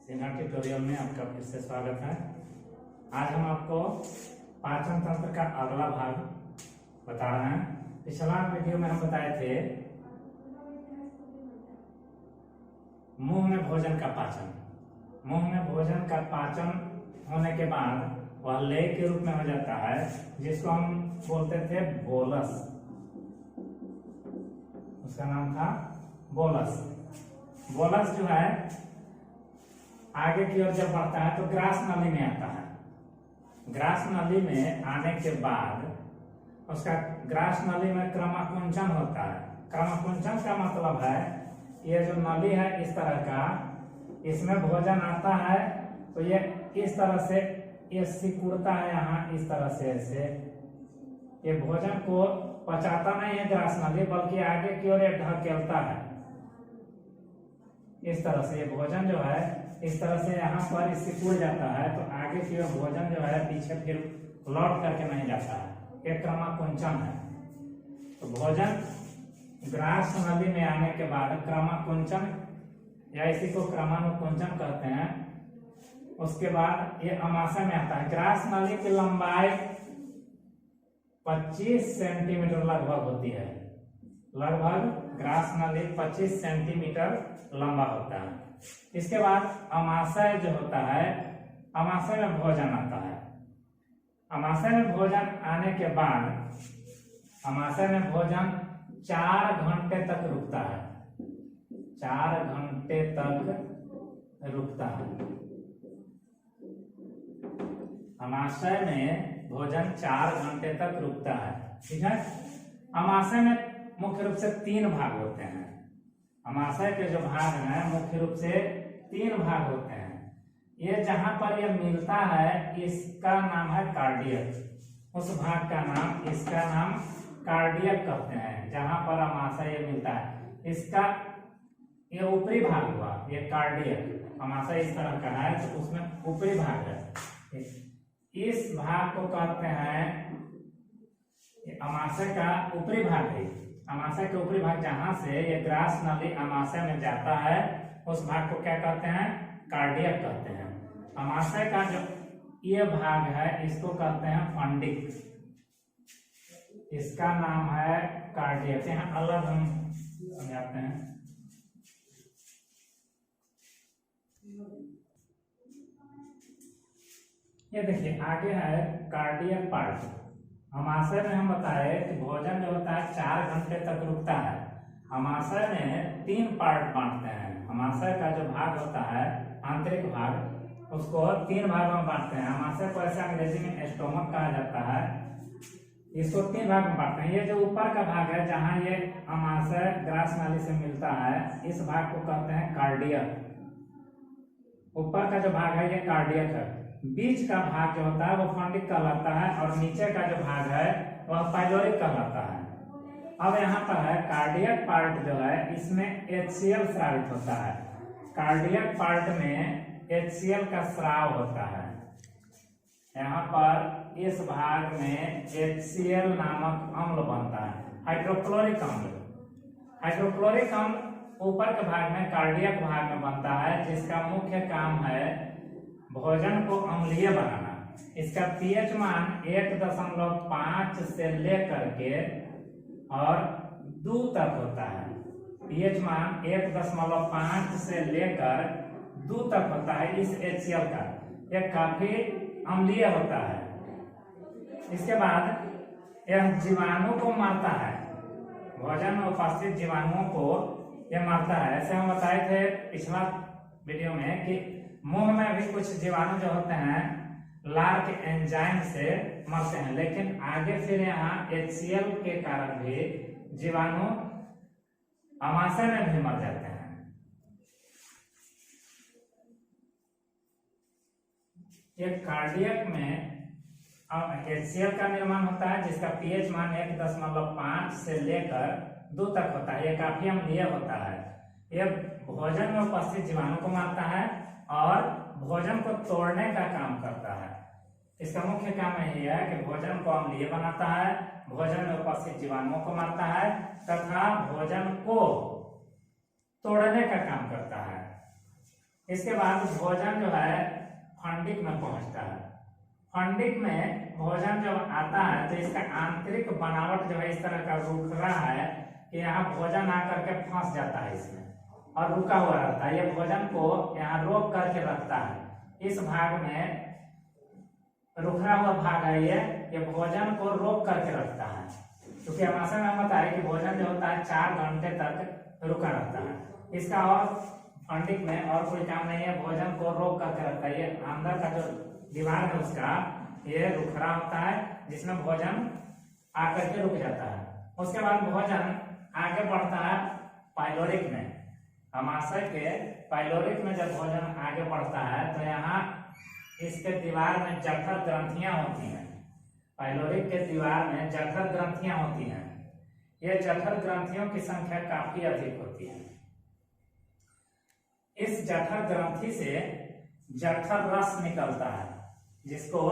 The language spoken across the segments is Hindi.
सिन्हा ट्यूटोरियल में आपका फिर से स्वागत है। आज हम आपको पाचन तंत्र का अगला भाग बता रहे हैं। पिछला वीडियो में हम बताए थे मुंह में भोजन का पाचन। मुंह में भोजन का पाचन होने के बाद वह लेह के रूप में हो जाता है, जिसको हम बोलते थे बोलस। उसका नाम था बोलस। बोलस जो है आगे की ओर जब बढ़ता है तो ग्रास नली में आता है। ग्रास नली में आने के बाद उसका ग्रास नली में क्रमाकुंचन होता है। क्रमाकुंचन का मतलब है ये जो नली है इस तरह का, इसमें भोजन आता है तो ये इस तरह से ये सिकुड़ता है यहाँ इस तरह से ऐसे। ये भोजन को पचाता नहीं है ग्रास नली, बल्कि आगे की ओर ये ढकेलता है इस तरह से। ये भोजन जो है इस तरह से यहाँ पर सिकुड़ जाता है तो आगे की ओर भोजन जो है पीछे फिर लौट करके नहीं जाता है। ये क्रमाकुंचन है। तो भोजन ग्रास नली में आने के बाद क्रमाकुंचन या इसी को क्रमानुकुंचन कहते हैं। उसके बाद ये अमाशय में आता है। ग्रास नली की लंबाई 25 सेंटीमीटर लगभग होती है। लगभग ग्रास नली 25 सेंटीमीटर लंबा होता है। इसके बाद अमाशय जो होता है, अमाशय में भोजन आता है। अमाशय में भोजन आने के बाद अमाशय में भोजन 4 घंटे तक रुकता है। 4 घंटे तक रुकता है। अमाशय में भोजन 4 घंटे तक रुकता है। ठीक है। अमाशय में मुख्य रूप से 3 भाग होते हैं। अमाशय के जो भाग हैं मुख्य रूप से 3 भाग होते हैं। ये जहां पर ये मिलता है इसका नाम है कार्डियक। उस भाग का नाम, इसका नाम कार्डियक कहते हैं, जहां पर अमाशय ये मिलता है। इसका ये ऊपरी भाग हुआ, ये कार्डियक। अमाशय इस तरह का है तो उसमें ऊपरी भाग है। इस भाग को कहते हैं, अमाशय का ऊपरी भाग है। अमाशय के ऊपरी भाग जहां से ये ग्रास नली अमाशय में जाता है उस भाग को क्या कहते हैं? कार्डियक कहते हैं। अमाशय का जो ये भाग है इसको कहते हैं फंडिक। इसका नाम है कार्डियक। यहाँ अलग हम समझाते हैं। ये देखिए आगे है कार्डियक पार्ट। अमाशय में हम बताए कि भोजन जो होता है 4 घंटे तक रुकता है। अमाशय में 3 पार्ट बांटते हैं। अमाशय का जो भाग होता है आंतरिक भाग, उसको 3 भागों में बांटते हैं। अमाशय को ऐसे अंग्रेजी में स्टोमक कहा जाता है। इसको 3 भाग में बांटते हैं। ये जो ऊपर का भाग है जहां ये अमाशय ग्रास नाली से मिलता है, इस भाग को कहते हैं कार्डियक। ऊपर का जो भाग है ये कार्डियक है। बीच का भाग जो होता है वो फंडिक कहलाता है और नीचे का जो भाग है वह पाइलोरिक कहलाता है। अब यहाँ पर है कार्डियक पार्ट जो है इसमें HCl स्रावित होता है। कार्डियक पार्ट में HCl का स्राव होता है। यहाँ पर इस भाग में HCl नामक अम्ल बनता है, हाइड्रोक्लोरिक अम्ल। हाइड्रोक्लोरिक अम्ल ऊपर के भाग में कार्डियक भाग में बनता है, जिसका मुख्य काम है भोजन को अम्लीय बनाना। इसका पीएच मान 1.5 से लेकर के और 2 तक होता है। पीएच मान 1.5 से लेकर 2 तक होता है इस HCl का। यह काफी अम्लीय होता है। इसके बाद यह जीवाणु को मारता है। भोजन में उपस्थित जीवाणुओं को यह मारता है। ऐसे हम बताए थे पिछला वीडियो में कि मुंह में भी कुछ जीवाणु जो होते हैं लार के एंजाइम से मरते हैं, लेकिन आगे फिर यहाँ HCl के कारण भी जीवाणु अमाशय में भी मर जाते हैं। ये कार्डियक में HCl का निर्माण होता है, जिसका पीएच मान 1.5 से लेकर 2 तक होता है। यह काफी अम्लीय होता है। यह भोजन में उपस्थित जीवाणु को मारता है और भोजन को तोड़ने का काम करता है। इसका मुख्य काम यही है कि भोजन को अम्लीय बनाता है, भोजन में उपस्थित जीवाणुओं को मारता है तथा भोजन को तोड़ने का काम करता है। इसके बाद भोजन जो है फंडिक में पहुंचता है। फंडिक में भोजन जब आता है तो इसका आंतरिक बनावट जो है इस तरह का रुखरा है कि यहाँ भोजन आकर के फंस जाता है इसमें और रुका हुआ रहता है। ये भोजन को यहाँ रोक करके रखता है। इस भाग में रुखरा हुआ भाग है, ये भोजन को रोक करके रखता है, क्योंकि आमाशय में बताया कि भोजन जो होता है 4 घंटे तक रुका रहता है। इसका और फंडिक में और कोई काम नहीं है, भोजन को रोक करके रखता है। ये अंदर का जो दीवार है उसका ये रुखरा होता है जिसमें भोजन आकर के रुक जाता है। उसके बाद भोजन आगे बढ़ता है पाइलोरिक में। आमाशय के पाइलोरिक में जब भोजन आगे बढ़ता है तो यहाँ इसके दीवार में जठर ग्रंथियां होती हैं। पाइलोरिक के दीवार में जठर ग्रंथियां होती हैं। ये जठर ग्रंथियों की संख्या काफी अधिक होती है। इस जठर ग्रंथि से जठर रस निकलता है, जिसको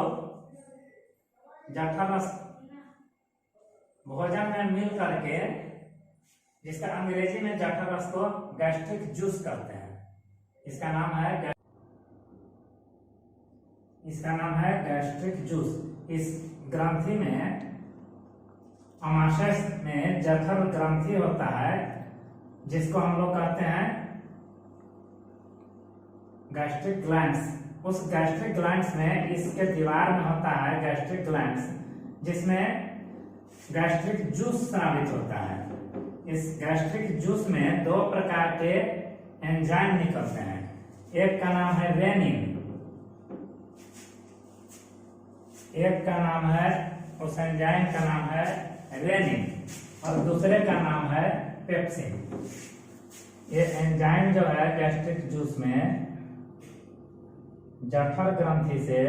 जठर रस भोजन में मिल करके, जिसका अंग्रेजी में जठर रस को गैस्ट्रिक जूस कहते हैं। इसका नाम है गैस्ट्रिक जूस। इस ग्रंथि में आमाशय में जठर ग्रंथि होता है, जिसको हम लोग कहते हैं गैस्ट्रिक ग्लैंड्स। उस गैस्ट्रिक ग्लैंड्स में इसके दीवार में होता है गैस्ट्रिक ग्लैंड्स, जिसमें गैस्ट्रिक जूस स्रावित होता है। इस गैस्ट्रिक जूस में 2 प्रकार के एंजाइम निकलते हैं। एक का नाम है रेनिन, एक का नाम है, उस एंजाइम का नाम है रेनिन, और दूसरे का नाम है पेप्सिन। ये एंजाइम जो है गैस्ट्रिक जूस में जठर ग्रंथि से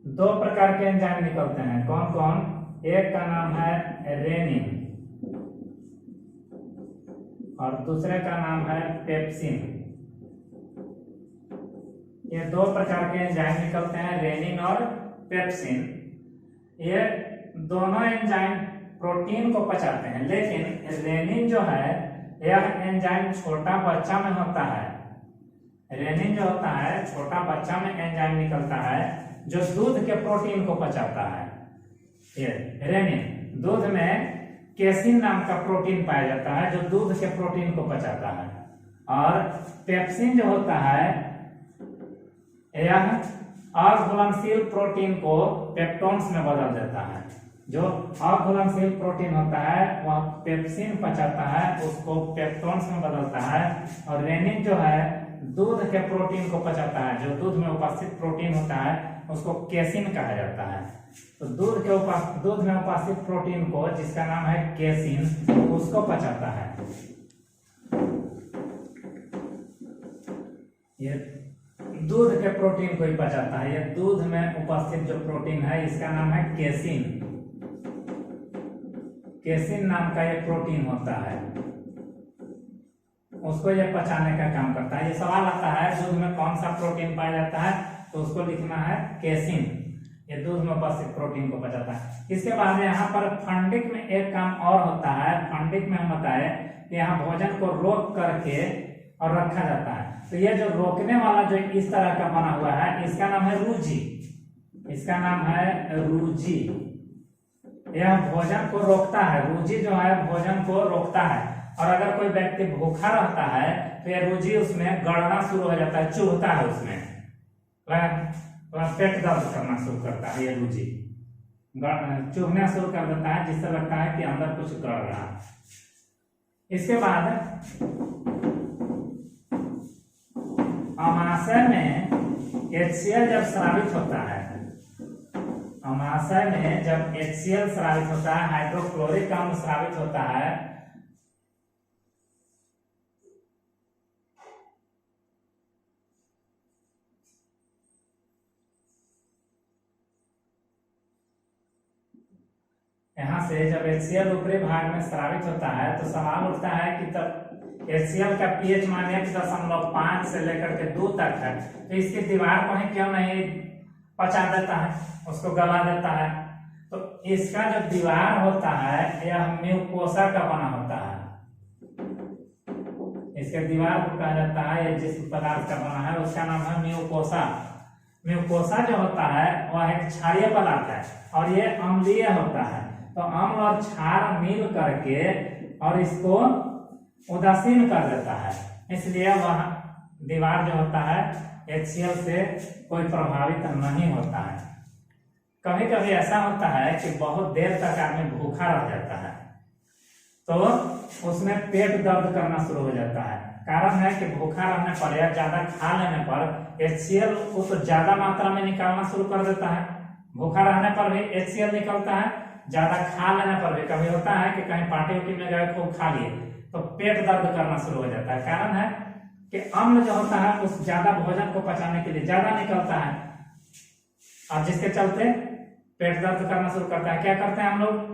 2 प्रकार के एंजाइम निकलते हैं। कौन कौन? एक का नाम है रेनिन और दूसरे का नाम है पेप्सिन। ये 2 प्रकार के एंजाइम निकलते हैं, रेनिन और पेप्सिन। ये दोनों एंजाइम प्रोटीन को पचाते हैं, लेकिन रेनिन जो है यह एंजाइम छोटा बच्चा में होता है। रेनिन जो होता है छोटा बच्चा में एंजाइम निकलता है जो दूध के प्रोटीन को पचाता है। ये रेनिन, दूध में केसिन नाम का प्रोटीन पाया जाता है जो दूध के प्रोटीन को पचाता है। और पेप्सिन जो होता है यह अघुलनशील प्रोटीन को पेप्टोन्स में बदल देता है। जो अघुलनशील प्रोटीन होता है वह पेप्सिन पचाता है, उसको पेप्टोन्स में बदलता है। और रेनिन जो है दूध के प्रोटीन को पचाता है, जो दूध में उपस्थित प्रोटीन होता है उसको केसिन कहा जाता है। तो दूध में उपस्थित प्रोटीन को, जिसका नाम है केसिन, उसको पचाता है। ये दूध के प्रोटीन को ही पचाता है। ये दूध में उपस्थित जो प्रोटीन है इसका नाम है केसिन। केसिन नाम का ये प्रोटीन होता है, उसको ये पचाने का काम करता है। ये सवाल आता है दूध में कौन सा प्रोटीन पाया जाता है, तो उसको लिखना है केसिन। ये दूध में उपस्थित प्रोटीन को पचाता है। इसके बाद यहाँ पर फंडिक में एक काम और होता है। फंडिक में हम बताए कि यहाँ भोजन को रोक करके और रखा जाता है। तो ये जो रोकने वाला जो इस तरह का बना हुआ है इसका नाम है रूजी। इसका नाम है रूजी। यह भोजन को रोकता है। रूजी जो है भोजन को रोकता है। और अगर कोई व्यक्ति भूखा रहता है तो यह रूजी उसमें गड़ना शुरू हो जाता है, चुभता है, उसमें पेट दर्द करना शुरू करता है। ये रूजी चुभना शुरू कर देता है, जिससे लगता है कि अंदर कुछ गड़ रहा है। इसके बाद आमाशय में HCl जब स्रावित होता है, आमाशय में जब HCl स्रावित होता है, हाइड्रोक्लोरिक अम्ल स्रावित होता है, यहाँ से जब HCl ऊपरी भाग में स्रावित होता है तो सवाल उठता है कि तब HCl का pH मान 1.5 से लेकर के 2 तक है, तो इसकी दीवार को ही क्यों नहीं पचा देता है, उसको गला देता है। तो इसका जो दीवार होता है यह म्यूकोसा का बना होता है। इसके दीवार को कहा जाता है, ये जिस पदार्थ का बना है उसका नाम है म्यूकोसा। म्यूकोसा जो होता है वह एक क्षारीय पदार्थ है और ये अम्लीय होता है। तो अम्ल और क्षार मिल करके और इसको उदासीन कर देता है, इसलिए वह दीवार जो होता है HCl से कोई प्रभावित नहीं होता है। कभी कभी ऐसा होता है कि बहुत देर तक आदमी भूखा रह जाता है तो उसमें पेट दर्द करना शुरू हो जाता है। कारण है कि भूखा रहने पर या ज्यादा खा लेने पर HCl को तो ज्यादा मात्रा में निकालना शुरू कर देता है। भूखा रहने पर भी HCl निकलता है, ज्यादा खा लेने पर भी कभी होता है कि कहीं पार्टी उटी में गए खूब खा लिए तो पेट दर्द करना शुरू हो जाता है। कारण है कि अम्ल जो होता है उस ज्यादा भोजन को पचाने के लिए ज्यादा निकलता है और जिसके चलते पेट दर्द करना शुरू करता है। क्या करते हैं हम लोग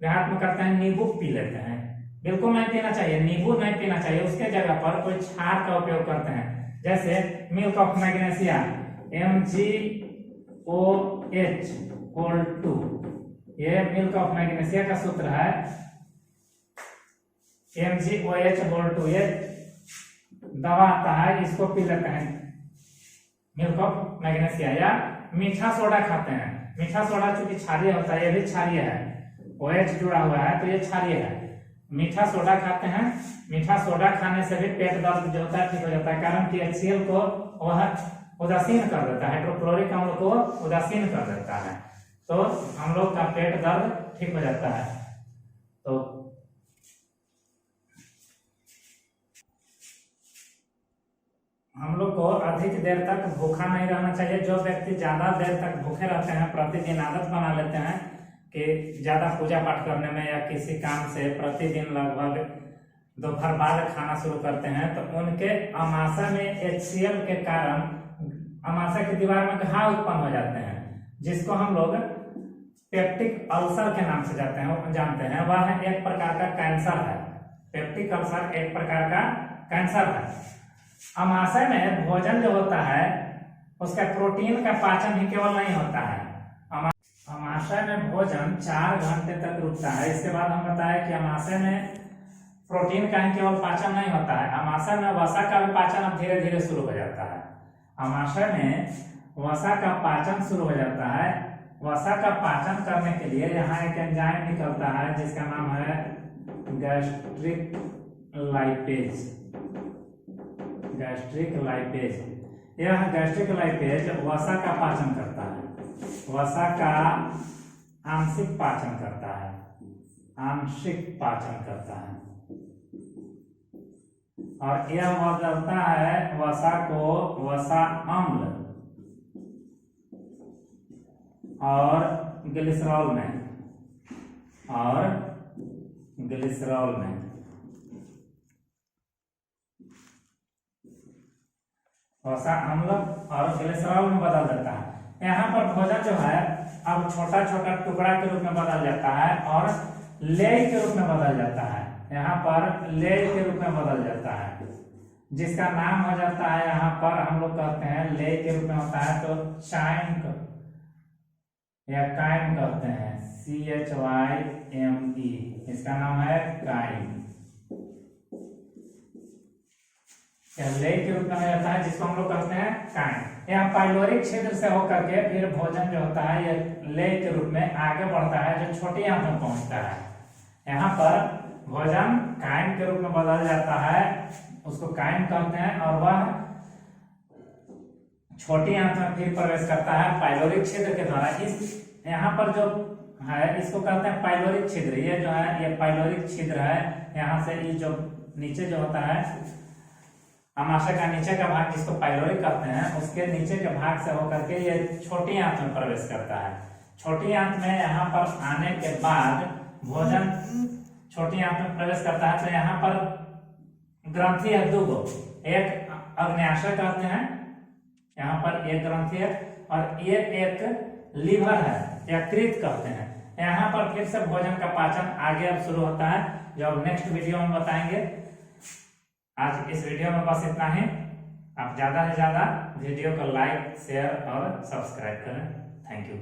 देहात में करते हैं, नींबू पी लेते हैं। बिल्कुल नहीं पीना चाहिए, नींबू नहीं पीना चाहिए, उसके जगह पर कोई क्षार का उपयोग करते हैं, जैसे मिल्क ऑफ मैग्नीशिया MgOH(2). ये मिल्क ऑफ मैग्नीशिया का सूत्र है MgOH(2). ये दवा आता है, इसको पी लेते हैं मिल्क ऑफ मैग्नीशिया। या मीठा सोडा खाते हैं, मीठा सोडा चूंकि क्षारीय होता है, ये भी क्षारीय है, OH जुड़ा हुआ है तो ये क्षारीय है। मीठा सोडा खाते हैं, मीठा सोडा खाने से भी पेट दर्द जो होता है ठीक हो जाता है। कारण कि HCl को वह उदासीन कर देता है, हाइड्रोक्लोरिक अम्ल को उदासीन कर देता है, तो हम लोग का पेट दर्द ठीक हो जाता है। तो हम लोग को अधिक देर तक भूखा नहीं रहना चाहिए। जो व्यक्ति ज्यादा देर तक भूखे रहते हैं, प्रतिदिन आदत बना लेते हैं कि ज्यादा पूजा पाठ करने में या किसी काम से प्रतिदिन लगभग दोपहर बाद खाना शुरू करते हैं, तो उनके अमाशय में HCl के कारण अमाशय की दीवार में घाव उत्पन्न हो जाते हैं, जिसको हम लोग पेप्टिक अल्सर के नाम से जानते हैं। वह एक प्रकार का कैंसर है। पेप्टिक अल्सर एक प्रकार का कैंसर है। अमाशय में भोजन जो होता है उसका प्रोटीन का पाचन ही केवल नहीं होता है। अमाशय में भोजन 4 घंटे तक रुकता है। इसके बाद हम बताएं कि अमाशय में प्रोटीन का ही केवल पाचन नहीं होता है, अमाशय में वसा का भी पाचन अब धीरे धीरे शुरू हो जाता है। अमाशय में वसा का पाचन शुरू हो जाता है। वसा का पाचन करने के लिए यहाँ एक एंजाइम निकलता है जिसका नाम है गैस्ट्रिक लाइपेज। गैस्ट्रिक लाइपेज, यह गैस्ट्रिक लाइपेज वसा का पाचन करता है, वसा का आंशिक पाचन करता है, आंशिक पाचन करता है और यह बदलता है वसा को वसा अम्ल और ग्लिसरॉल में वसा अम्ल और ग्लिसरॉल में बदल देता है। यहाँ पर भोजन जो है अब छोटा छोटा टुकड़ा के रूप में बदल जाता है और लेय के रूप में बदल जाता है। यहाँ पर लेय के रूप में बदल जाता है, जिसका नाम हो जाता है, यहाँ पर हम लोग कहते हैं लेय के रूप में होता है तो चाइम या काइम कहते हैं, CHYME, इसका नाम है काइम। लेय के रूप में हो जाता है जिसको हम लोग कहते हैं काइम। यह पाइलोरिक छिद्र से होकर के फिर भोजन जो होता है ये लेय के रूप में आगे बढ़ता है जो छोटी आंत में पहुंचता है। यहाँ पर भोजन काइम के रूप में बदल जाता है, उसको काइम कहते हैं, और वह छोटी आंत में फिर प्रवेश करता है पाइलोरिक छिद्र के द्वारा। इस यहाँ पर जो है इसको कहते हैं पाइलोरिक छिद्र। ये जो है ये पाइलोरिक छिद्र है। यहाँ से ये जो नीचे जो होता है अमाशय का नीचे का भाग जिसको पाइलोरिक कहते हैं, उसके नीचे के भाग से होकर के ये छोटी आंत में प्रवेश करता है। छोटी आंत में यहाँ पर आने के बाद भोजन छोटी आंत में प्रवेश करता है तो यहाँ पर ग्रंथि है 2 गो, एक अग्न्याशय कहते हैं, यहाँ पर एक ग्रंथि है, और ये एक लीवर है, यकृत कहते हैं। यहाँ पर फिर से भोजन का पाचन आगे अब शुरू होता है, जो अब नेक्स्ट वीडियो में बताएंगे। आज इस वीडियो में बस इतना ही। आप ज्यादा से ज्यादा वीडियो को लाइक, शेयर और सब्सक्राइब करें। Thank you.